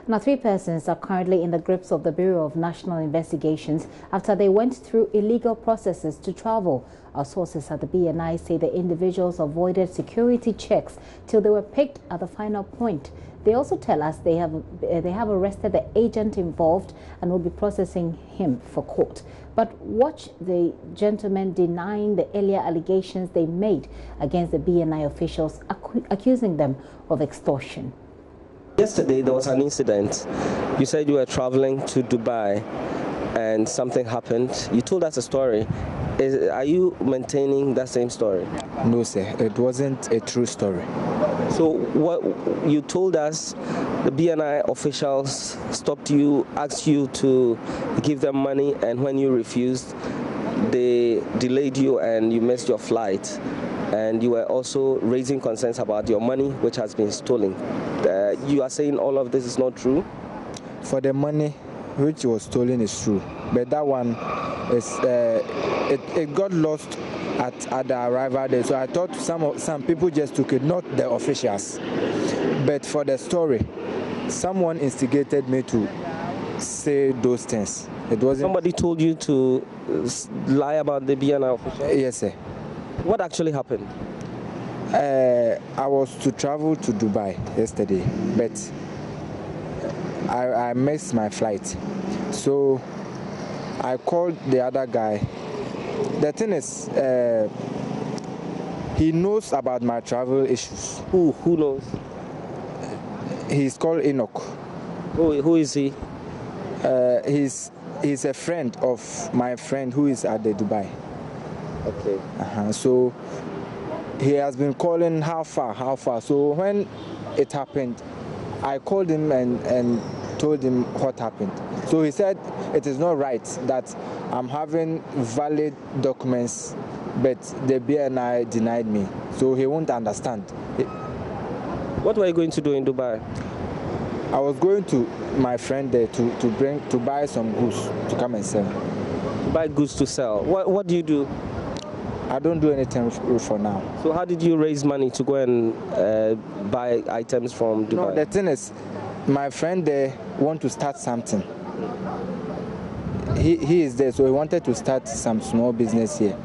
Now, 3 persons are currently in the grips of the Bureau of National Investigations after they went through illegal processes to travel. Our sources at the BNI say the individuals avoided security checks till they were picked at the final point. They also tell us they have arrested the agent involved and will be processing him for court. But watch the gentlemen denying the earlier allegations they made against the BNI officials, accusing them of extortion. Yesterday there was an incident. You said you were traveling to Dubai and something happened. You told us a story. Are you maintaining that same story? No, sir. It wasn't a true story. So what you told us, the BNI officials stopped you, asked you to give them money, and when you refused, they delayed you and you missed your flight. And you were also raising concerns about your money, which has been stolen. You are saying all of this is not true? For the money which was stolen is true, but that one is it got lost at the arrival there. So I thought some people just took it, not the officials. But for the story, someone instigated me to say those things. It wasn't. Somebody told you to lie about the BNI official? Yes, sir. What actually happened? I was to travel to Dubai yesterday, but I missed my flight. So I called the other guy. The thing is, he knows about my travel issues. Who knows? He's called Enoch. Who is he? He's a friend of my friend who is at the Dubai. Okay. So he has been calling how far. So when it happened, I called him and told him what happened. So he said it is not right that I'm having valid documents, but the BNI denied me. So he won't understand. What were you going to do in Dubai? I was going to my friend there to buy some goods to come and sell. Buy goods to sell. What do you do? I don't do anything for now. So how did you raise money to go and buy items from Dubai? No, the thing is, my friend there want to start something. He is there, so he wanted to start some small business here.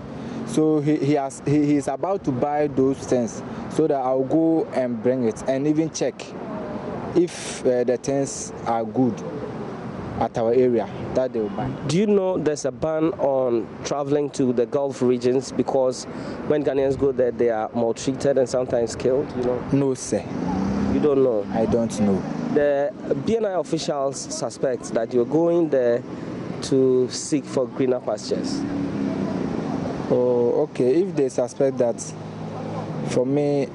So he is about to buy those things so that I'll go and bring it and even check if the things are good at our area that they will buy. Do you know there's a ban on traveling to the Gulf regions because when Ghanaians go there, they are maltreated and sometimes killed? You know? No, sir. You don't know? I don't know. The BNI officials suspect that you're going there to seek for greener pastures. Oh, okay. If they suspect that, for me,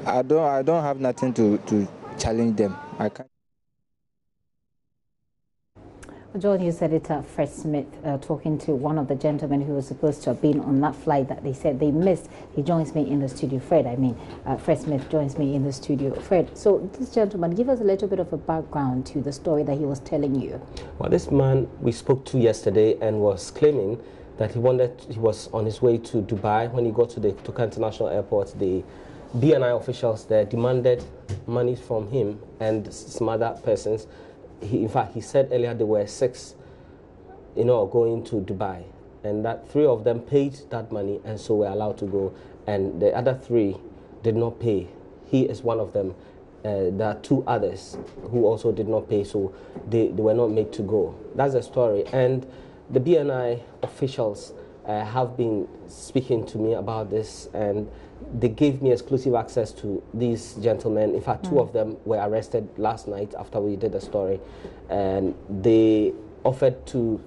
I don't have nothing to challenge them. I can't. JoyNews editor Fred Smith talking to one of the gentlemen who was supposed to have been on that flight that they said they missed. He joins me in the studio. Fred Smith joins me in the studio. Fred, so this gentleman, give us a little bit of a background to the story that he was telling you. Well, this man we spoke to yesterday and was claiming that he was on his way to Dubai. When he got to the Tuka International Airport, the BNI officials there demanded money from him and some other persons. In fact, he said earlier there were 6, going to Dubai, and that 3 of them paid that money and so were allowed to go, and the other 3 did not pay. He is one of them. There are 2 others who also did not pay, so they were not made to go. That's the story, and the BNI officials have been speaking to me about this, and they gave me exclusive access to these gentlemen. In fact, 2 of them were arrested last night after we did the story, and they offered to,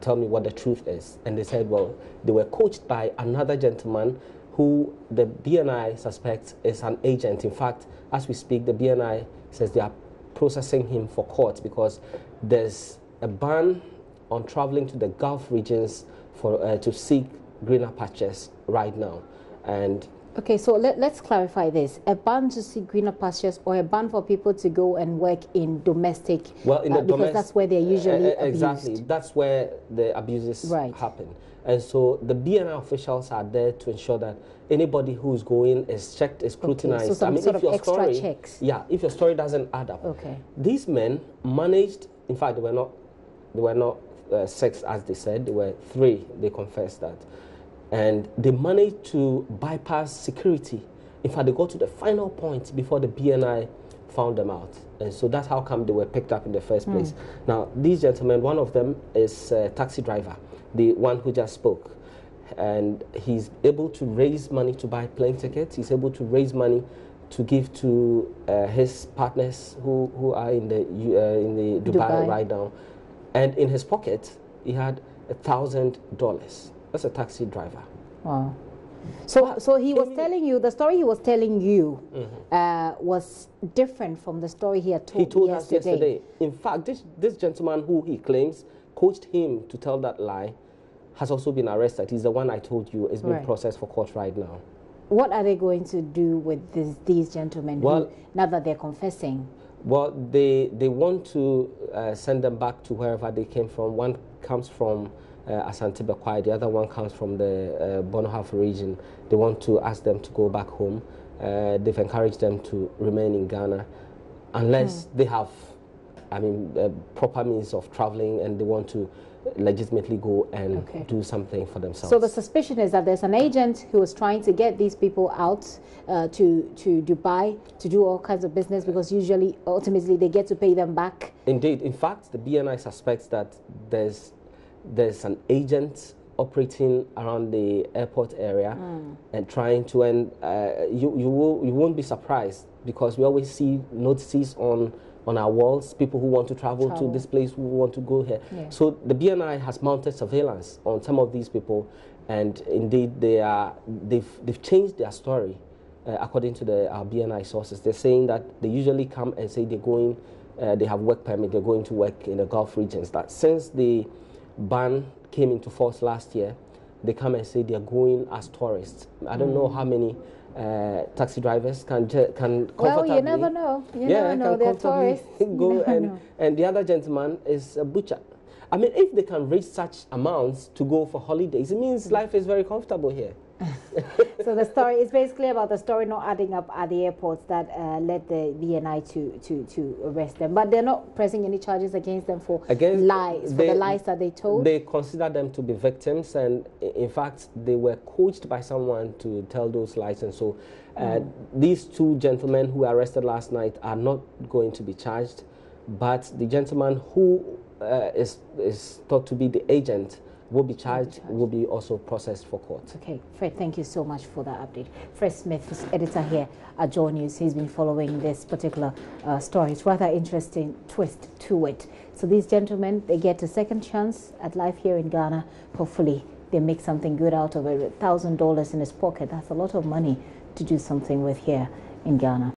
tell me what the truth is. And they said, well, they were coached by another gentleman who the BNI suspects is an agent. In fact, as we speak, the BNI says they are processing him for court because there's a ban on traveling to the Gulf regions to seek greener patches right now. And Okay, so let's clarify this. A ban to see greener pastures or a ban for people to go and work in domestic, because that's where they're usually exactly, abused. that's where the abuses happen. And so the BNI officials are there to ensure that anybody who's going is checked, is scrutinized. Okay, so some sort of extra checks. Yeah, if your story doesn't add up. Okay. These men managed, in fact, they were not 6 as they said, they were 3, they confessed that. And they managed to bypass security. In fact, they got to the final point before the BNI found them out. And so that's how come they were picked up in the first place. Now, these gentlemen, one of them is a taxi driver, the one who just spoke. And he's able to raise money to buy plane tickets. He's able to raise money to give to his partners who are in the Dubai right now. And in his pocket, he had $1,000. That's a taxi driver. Wow. So he was telling you, the story he was telling you was different from the story he had told us yesterday. In fact, this gentleman who he claims coached him to tell that lie has also been arrested. He's the one I told you is being processed for court right now. What are they going to do with these gentlemen now that they're confessing? Well, they want to send them back to wherever they came from. One comes from Asante Bekwai, the other one comes from the Bonohaf region. They want to ask them to go back home. They've encouraged them to remain in Ghana unless they have, proper means of traveling and they want to legitimately go and do something for themselves. So the suspicion is that there's an agent who is trying to get these people out to Dubai to do all kinds of business, because usually, ultimately, they get to pay them back. Indeed. In fact, the BNI suspects that there's an agent operating around the airport area and trying to, and you won't be surprised, because we always see notices on our walls, people who want to travel to this place, who want to go here. So the BNI has mounted surveillance on some of these people, and indeed they've changed their story according to our BNI sources. They're saying that they usually come and say they're going, they have work permit, they're going to work in the Gulf regions. That since the ban came into force last year, they come and say they're going as tourists. I don't know how many taxi drivers can comfortably. Well, you never know. You never know. They're tourists. Go and the other gentleman is a butcher. I mean, if they can raise such amounts to go for holidays, it means life is very comfortable here. So the story is basically about the story not adding up at the airports that led the BNI to arrest them. But they're not pressing any charges against them for lies, for the lies that they told. They consider them to be victims, and in fact, they were coached by someone to tell those lies. And so these 2 gentlemen who were arrested last night are not going to be charged, but the gentleman who is thought to be the agent will be charged, will be also processed for court. Okay, Fred, thank you so much for that update. Fred Smith is editor here at JoyNews. He's been following this particular story. It's rather interesting twist to it. So these gentlemen, they get a second chance at life here in Ghana. Hopefully, they make something good out of it. $1,000 in his pocket, that's a lot of money to do something with here in Ghana.